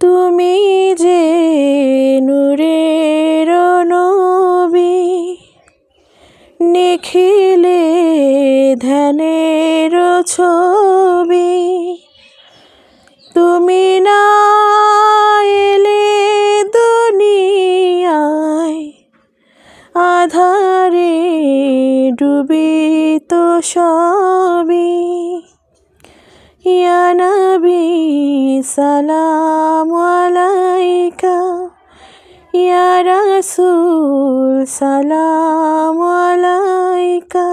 তুমি যে নূরের নবী, নিখিলে ধ্যানের ছবি। তুমি না এলে দুনিয়ায়, আধারে ডুবিত সবই। ইয়া নবী সালামু আলাইকা, ইয়া রাসূল সালামু আলাইকা,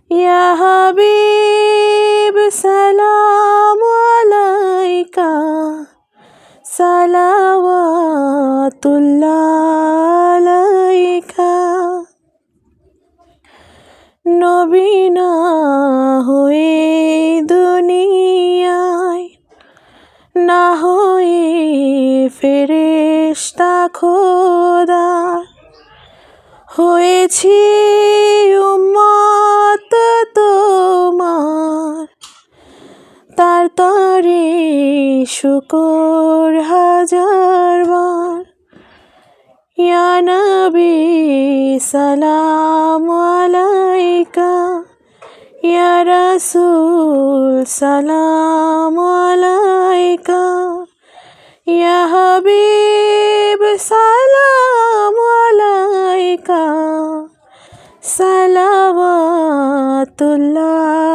ইয়া হাবিব সালামু আলাইকা, সালাওয়াতুল্লাহ আলাইকা। নবী না হয়ে দুনিয়ায়, না হয়ে ফেরেশতা খোদা, হয়েছি উম্মত তোমার। তার তরে শুকর হাজারবার। ইয়া নবী সালামু আলাইকা, ইয়া রাসূল সালামু আলাইকা, ইয়া হাবিব সালামু আলাইকা, সালাওয়াতুল্লাহ